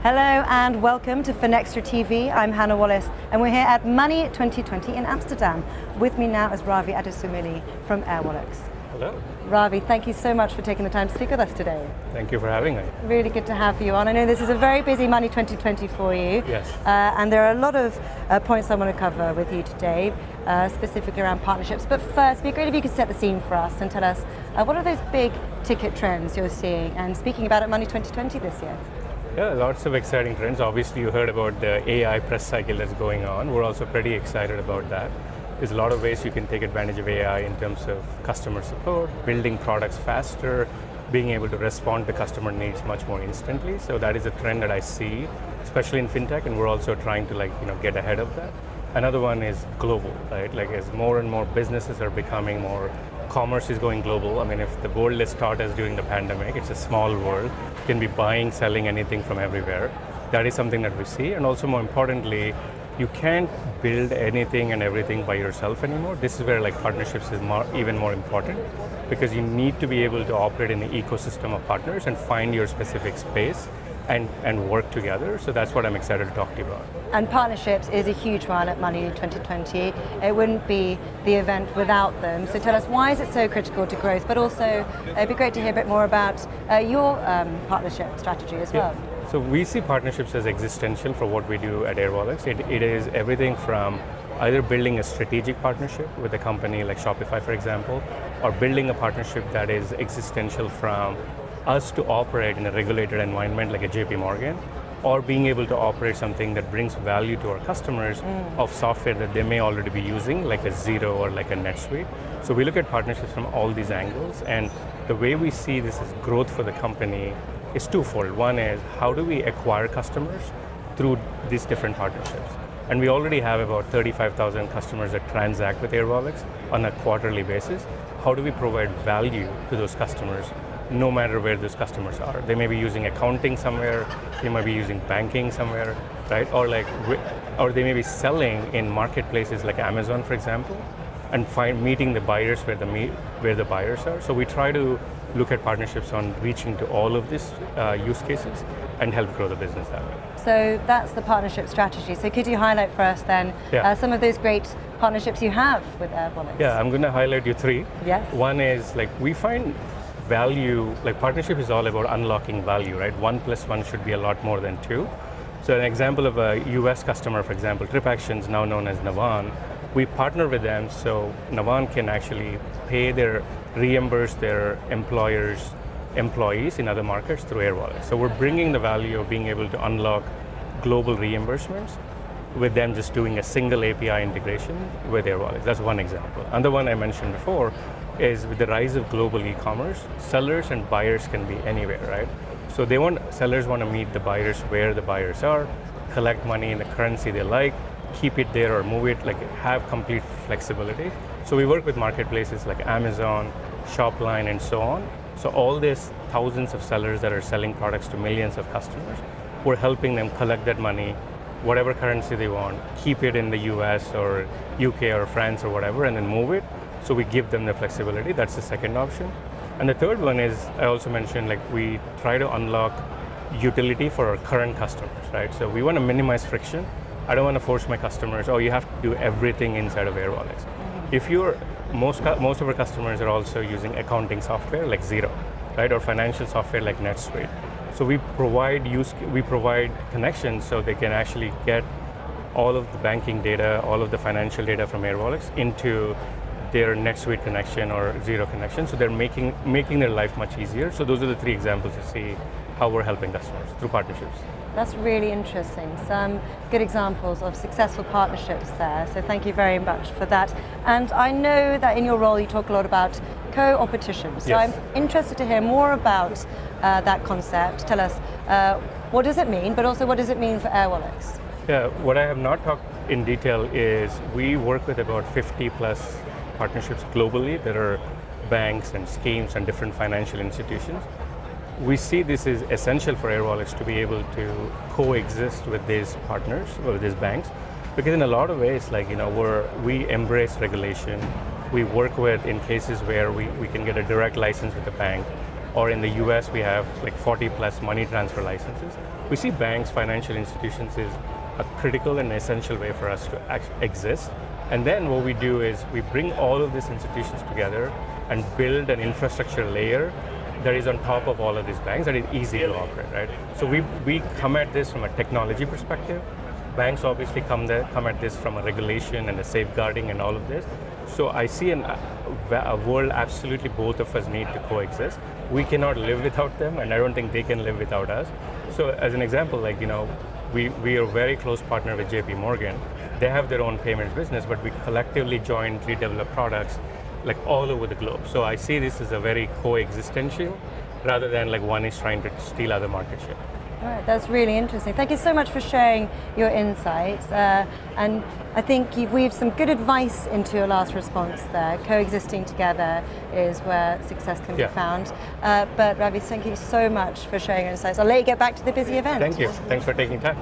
Hello and welcome to FinextraTV. I'm Hannah Wallace and we're here at Money2020 in Amsterdam. With me now is Ravi Adusumilli from Airwallex. Hello. Ravi, thank you so much for taking the time to speak with us today. Thank you for having me. Really good to have you on. I know this is a very busy Money2020 for you. Yes. And there are a lot of points I want to cover with you today, specifically around partnerships. But first, it'd be great if you could set the scene for us and tell us what are those big ticket trends you're seeing and speaking about at Money2020 this year? Yeah, lots of exciting trends. Obviously, you heard about the AI press cycle that's going on. We're also pretty excited about that. There's a lot of ways you can take advantage of AI in terms of customer support, building products faster, being able to respond to customer needs much more instantly. So that is a trend that I see, especially in Fintech, and we're also trying to get ahead of that. Another one is global, right? Like as more and more businesses are becoming more, commerce is going global. I mean, if the world is taught as during the pandemic, it's a small world. You can be buying, selling anything from everywhere. That is something that we see. And also more importantly, you can't build anything and everything by yourself anymore. This is where partnerships is even more important because you need to be able to operate in the ecosystem of partners and find your specific space and work together. So that's what I'm excited to talk to you about. And partnerships is a huge one at Money2020. It wouldn't be the event without them. So tell us, why is it so critical to growth? But also, it'd be great to hear a bit more about your partnership strategy as well. So we see partnerships as existential for what we do at Airwallex. It is everything from either building a strategic partnership with a company like Shopify, for example, or building a partnership that is existential from us to operate in a regulated environment like a JP Morgan, or being able to operate something that brings value to our customers of software that they may already be using, like a Xero or like a NetSuite. So we look at partnerships from all these angles, and the way we see this as growth for the company is twofold. One is, how do we acquire customers through these different partnerships? And we already have about 35,000 customers that transact with Airwallex on a quarterly basis. How do we provide value to those customers no matter where those customers are? They may be using accounting somewhere, they might be using banking somewhere, right? Or they may be selling in marketplaces like Amazon, for example, and meeting the buyers where the buyers are. So we try to look at partnerships on reaching to all of these use cases and help grow the business that way. So that's the partnership strategy. So could you highlight for us then some of those great partnerships you have with Airwallex? Yeah, I'm going to highlight you three. Yes. One is we find value, partnership is all about unlocking value, right? 1 + 1 should be a lot more than 2. So an example of a US customer, for example, TripActions, now known as Navan, we partner with them so Navan can actually reimburse their employees in other markets through Airwallex. So we're bringing the value of being able to unlock global reimbursements with them just doing a single API integration with Airwallex. That's one example. Another one I mentioned before is with the rise of global e-commerce, sellers and buyers can be anywhere, right? So sellers want to meet the buyers where the buyers are, collect money in the currency they like, keep it there or move it, have complete flexibility. So we work with marketplaces like Amazon, Shopline, and so on. So all these thousands of sellers that are selling products to millions of customers, we're helping them collect that money, whatever currency they want, keep it in the US or UK or France or whatever, and then move it. So we give them the flexibility. That's the second option. And the third one is, I also mentioned, we try to unlock utility for our current customers, right? So we want to minimize friction. I don't want to force my customers, you have to do everything inside of Airwallex. If most of our customers are also using accounting software like Xero, right? Or financial software like NetSuite. So we provide connections so they can actually get all of the banking data, all of the financial data from Airwallex into their NetSuite connection or Xero connection. So they're making their life much easier. So those are the three examples to see how we're helping customers through partnerships. That's really interesting. Some good examples of successful partnerships there. So thank you very much for that. And I know that in your role you talk a lot about co-opetition. So yes. I'm interested to hear more about that concept. Tell us, what does it mean, but also what does it mean for Airwallex? Yeah, what I have not talked in detail is we work with about 50 plus partnerships globally. There are banks and schemes and different financial institutions. We see this is essential for Airwallex to be able to coexist with these partners, or with these banks, because in a lot of ways, we embrace regulation. We work with, in cases where we can get a direct license with the bank, or in the US we have like 40 plus money transfer licenses. We see banks, financial institutions is a critical and essential way for us to exist. And then what we do is we bring all of these institutions together and build an infrastructure layer that is on top of all of these banks that is easy to operate, right? So we come at this from a technology perspective. Banks obviously come at this from a regulation and a safeguarding and all of this. So I see a world absolutely both of us need to coexist. We cannot live without them, and I don't think they can live without us. So as an example, like, you know, we are a very close partner with JP Morgan. They have their own payments business, but we collectively jointly develop products like all over the globe. So I see this as a very coexistential rather than like one is trying to steal other market share. All right, that's really interesting. Thank you so much for sharing your insights. And I think you've weaved some good advice into your last response there. Coexisting together is where success can be found. But Ravi, thank you so much for sharing your insights. I'll let you get back to the busy event. Thank you. Thanks for taking time.